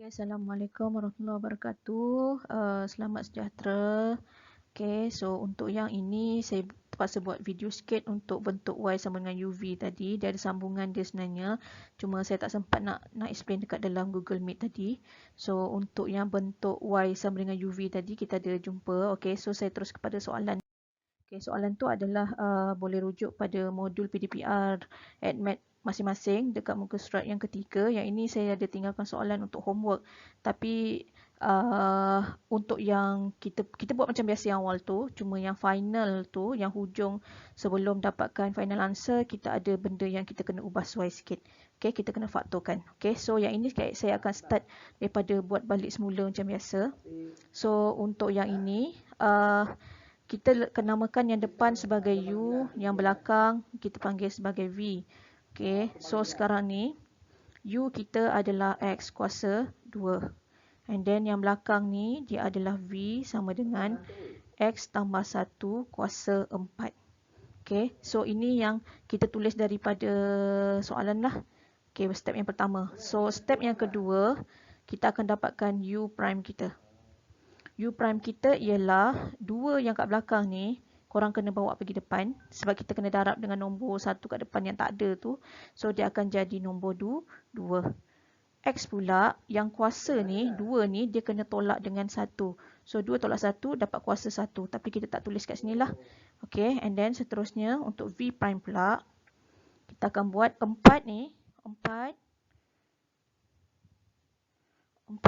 Okay, Assalamualaikum warahmatullahi wabarakatuh. Selamat sejahtera. Okay, so untuk yang ini saya terpaksa buat video sikit untuk bentuk Y sama dengan UV tadi. Dia ada sambungan dia sebenarnya. Cuma saya tak sempat nak explain dekat dalam Google Meet tadi. So untuk yang bentuk Y sama dengan UV tadi kita ada jumpa. Okay, so saya terus kepada soalan. Okay, soalan tu adalah boleh rujuk pada modul PDPR AdMed masing-masing dekat muka surat yang ketiga. Yang ini saya ada tinggalkan soalan untuk homework. Tapi untuk yang kita buat macam biasa yang awal tu, cuma yang final tu, yang hujung sebelum dapatkan final answer, kita ada benda yang kita kena ubah sesuai sikit. Okay, kita kena faktorkan. Okay, so yang ini saya akan start daripada buat balik semula macam biasa. So untuk yang ini, kita akan namakan yang depan sebagai U, yang belakang kita panggil sebagai V. Okay, so sekarang ni U kita adalah X kuasa 2. And then yang belakang ni dia adalah V sama dengan X tambah 1 kuasa 4. Okay, so ini yang kita tulis daripada soalan lah. Okay, step yang pertama. So step yang kedua, kita akan dapatkan U prime kita. U prime kita ialah 2 yang kat belakang ni korang kena bawa pergi depan sebab kita kena darab dengan nombor 1 kat depan yang tak ada tu. So dia akan jadi nombor 2. X pula yang kuasa ni 2 ni dia kena tolak dengan 1. So 2 tolak 1 dapat kuasa 1 tapi kita tak tulis kat sini lah. Okay, and then seterusnya untuk V prime pula kita akan buat 4 ni 4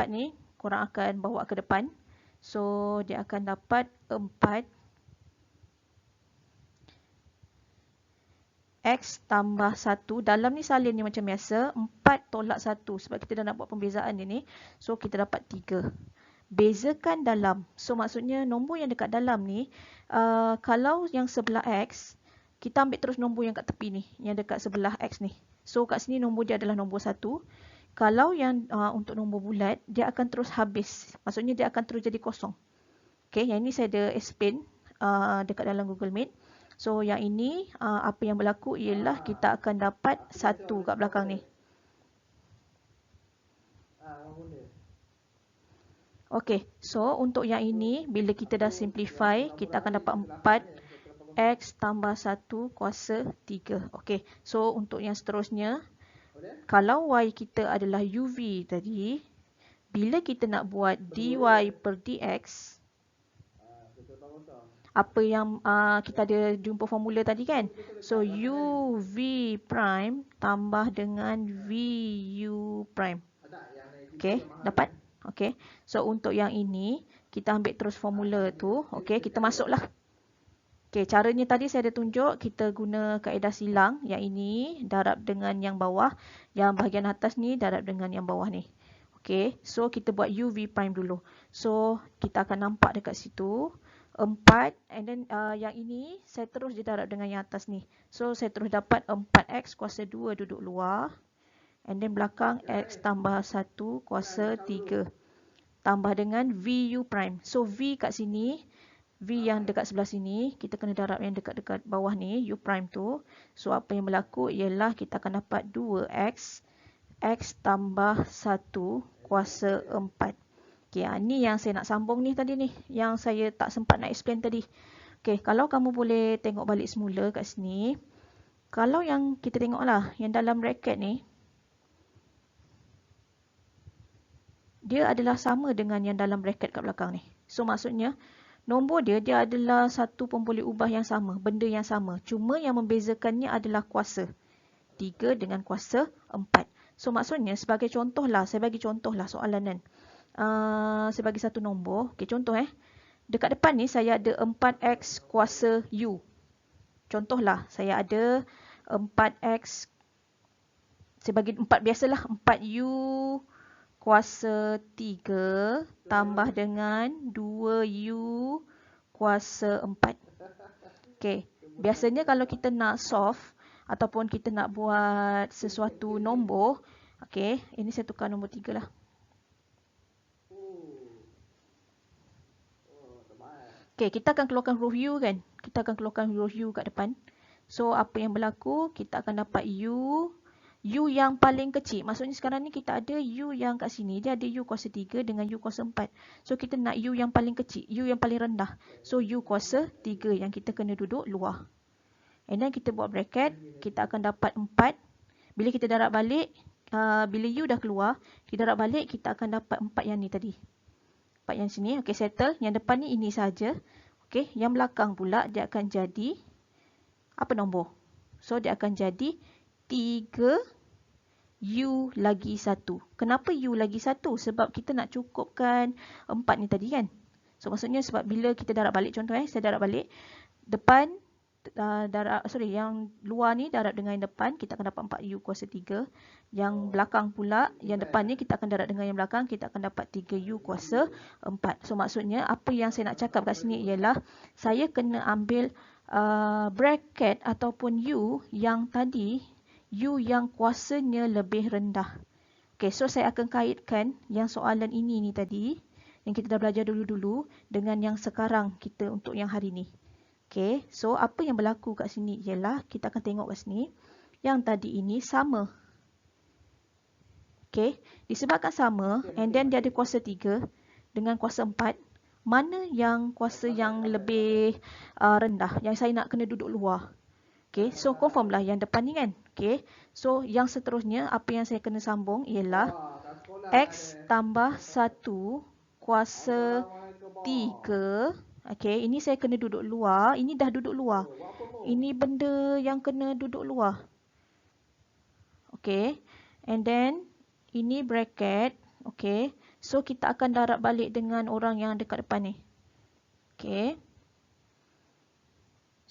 ni korang akan bawa ke depan. So dia akan dapat 4 X tambah 1. Dalam ni salin ni macam biasa. 4 tolak 1. Sebab kita dah nak buat pembezaan dia ni. So kita dapat 3. Bezakan dalam. So maksudnya nombor yang dekat dalam ni. Kalau yang sebelah X. Kita ambil terus nombor yang kat tepi ni. Yang dekat sebelah X ni. So kat sini nombor dia adalah nombor 1. Kalau yang untuk nombor bulat. Dia akan terus habis. Maksudnya dia akan terus jadi kosong. Okay, yang ni saya ada explain dekat dalam Google Meet. So yang ini apa yang berlaku ialah kita akan dapat 1 kat belakang ni. Okay, so untuk yang ini bila kita dah simplify kita akan dapat 4 X tambah 1 kuasa 3. Okay, so untuk yang seterusnya kalau Y kita adalah UV tadi, bila kita nak buat dy per dx, apa yang kita ada jumpa formula tadi kan. So UV prime tambah dengan VU prime. Okay, dapat? Okay, so untuk yang ini kita ambil terus formula tu. Okay, kita masuklah. Okay, caranya tadi saya ada tunjuk. Kita guna kaedah silang. Yang ini darab dengan yang bawah. Yang bahagian atas ni darab dengan yang bawah ni. Okay, so kita buat UV prime dulu. So kita akan nampak dekat situ 4 and then yang ini saya terus didarab dengan yang atas ni. So saya terus dapat 4x kuasa 2 duduk luar and then belakang x tambah 1 kuasa 3 tambah dengan VU prime. So V kat sini, V yang dekat sebelah sini, kita kena darab yang dekat-dekat bawah ni, U prime tu. So apa yang berlaku ialah kita akan dapat 2x x tambah 1 kuasa 4. Okay, ni yang saya nak sambung ni tadi ni. Yang saya tak sempat nak explain tadi. Okay, kalau kamu boleh tengok balik semula kat sini. Kalau yang kita tengok lah, yang dalam bracket ni. Dia adalah sama dengan yang dalam bracket kat belakang ni. So maksudnya, nombor dia adalah satu pemboleh ubah yang sama. Benda yang sama. Cuma yang membezakannya adalah kuasa. 3 dengan kuasa 4. So maksudnya, sebagai contoh lah. Saya bagi contoh lah soalan kan. Saya bagi satu nombor. Okay, contoh dekat depan ni saya ada 4x kuasa U. Contohlah, saya ada 4x. Saya bagi 4 biasalah. 4U kuasa 3 tambah dengan 2U kuasa 4. Okay, biasanya kalau kita nak solve ataupun kita nak buat sesuatu nombor. Okay, ini saya tukar nombor 3 lah. Okay, kita akan keluarkan huruf U kan. Kita akan keluarkan huruf U kat depan. So, apa yang berlaku? Kita akan dapat U. U yang paling kecil. Maksudnya sekarang ni kita ada U yang kat sini. Dia ada U kuasa 3 dengan U kuasa 4. So, kita nak U yang paling kecil. U yang paling rendah. So, U kuasa 3 yang kita kena duduk luar. And then kita buat bracket. Kita akan dapat 4. Bila kita darab balik, bila U dah keluar, kita darab balik, kita akan dapat 4 yang ni tadi. 4 yang sini. Okay, settle. Yang depan ni ini saja. Okay, yang belakang pula dia akan jadi apa nombor? So, dia akan jadi 3 U lagi 1. Kenapa U lagi 1? Sebab kita nak cukupkan 4 ni tadi kan. So maksudnya sebab bila kita darab balik, contoh saya darab balik. Depan, yang luar ni darab dengan yang depan, kita akan dapat 4 U kuasa 3. Yang belakang pula, yang depan ni kita akan darab dengan yang belakang, kita akan dapat 3 U kuasa 4. So maksudnya apa yang saya nak cakap kat sini ialah, saya kena ambil bracket ataupun U yang tadi, U yang kuasanya lebih rendah. Okay, so saya akan kaitkan yang soalan ini ni tadi, yang kita dah belajar dulu-dulu, dengan yang sekarang kita untuk yang hari ni. Okay, so apa yang berlaku kat sini ialah, kita akan tengok kat sini, yang tadi ini sama. Okay, disebabkan sama, and then dia ada kuasa 3 dengan kuasa 4, mana yang kuasa yang lebih rendah, yang saya nak kena duduk luar. Okay, so confirm lah yang depan ni kan. Okay, so yang seterusnya apa yang saya kena sambung ialah X tambah 1 kuasa 3. Okay, ini saya kena duduk luar. Ini dah duduk luar. Ini benda yang kena duduk luar. Okay, and then ini bracket. Okay, so kita akan darab balik dengan orang yang dekat depan ni. Okay.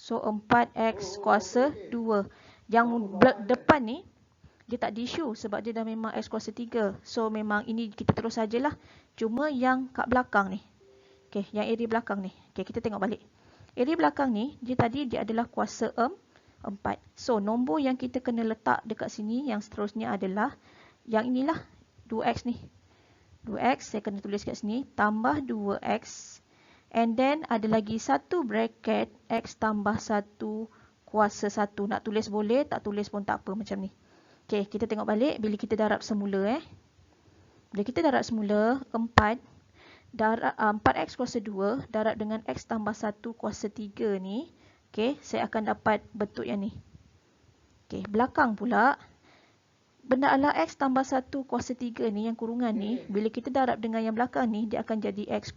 So, 4X kuasa 2. Yang depan ni, dia tak di-issue sebab dia dah memang X kuasa 3. So, memang ini kita terus sajalah. Cuma yang kat belakang ni. Okay, yang area belakang ni. Okay, kita tengok balik. Area belakang ni, dia tadi dia adalah kuasa 4. So, nombor yang kita kena letak dekat sini, yang seterusnya adalah, yang inilah, 2X ni. 2X, saya kena tulis kat sini, tambah 2X. And then ada lagi satu bracket X tambah 1 kuasa 1. Nak tulis boleh, tak tulis pun tak apa macam ni. Okay, kita tengok balik bila kita darab semula. Bila kita darab semula, 4X kuasa 2 darab dengan X tambah 1 kuasa 3 ni. Okay, saya akan dapat bentuk yang ni. Okay, belakang pula, benda ala X tambah 1 kuasa 3 ni, yang kurungan ni, bila kita darab dengan yang belakang ni, dia akan jadi X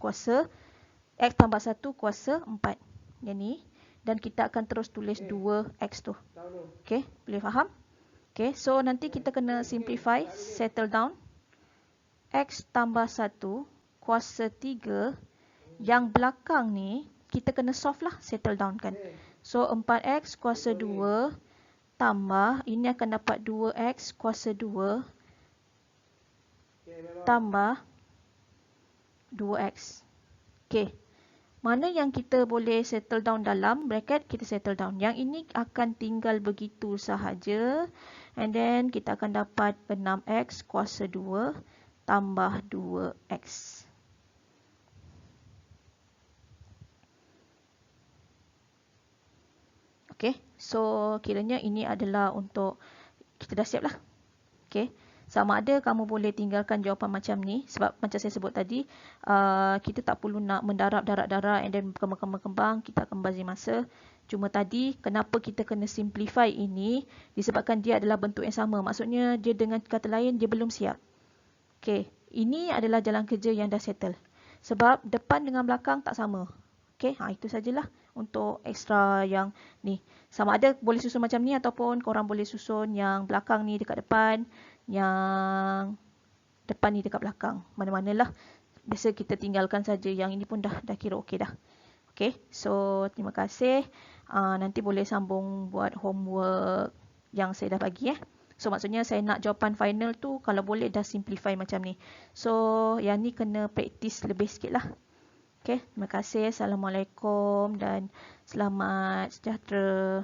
tambah 1 kuasa 4. Yang ni. Dan kita akan terus tulis 2X tu. Okay, boleh faham? Okay, so nanti kita kena simplify, settle down. X tambah 1 kuasa 3. Yang belakang ni, kita kena solve lah, settle down kan. So, 4X kuasa 2 tambah, ini akan dapat 2X kuasa 2 tambah 2X. Okay. Mana yang kita boleh settle down dalam bracket, kita settle down. Yang ini akan tinggal begitu sahaja. And then kita akan dapat 6X kuasa 2 tambah 2X. Okay, so kiranya ini adalah untuk, kita dah siap lah. Okay. Sama ada kamu boleh tinggalkan jawapan macam ni. Sebab macam saya sebut tadi, kita tak perlu nak mendarab and then kembang-kembang, kita akan bazir masa. Cuma tadi, kenapa kita kena simplify ini? Disebabkan dia adalah bentuk yang sama. Maksudnya, dia dengan kata lain, dia belum siap. Okay, ini adalah jalan kerja yang dah settle. Sebab depan dengan belakang tak sama. Okay, itu sajalah untuk ekstra yang ni. Sama ada boleh susun macam ni ataupun korang boleh susun yang belakang ni dekat depan, yang depan ni dekat belakang. Mana-manalah. Biasa kita tinggalkan saja. Yang ini pun dah kira okey dah. Okay, so terima kasih. Nanti boleh sambung buat homework yang saya dah bagi. So maksudnya saya nak jawapan final tu kalau boleh dah simplify macam ni. So yang ni kena praktis lebih sikit lah. Okay, terima kasih. Assalamualaikum dan selamat sejahtera.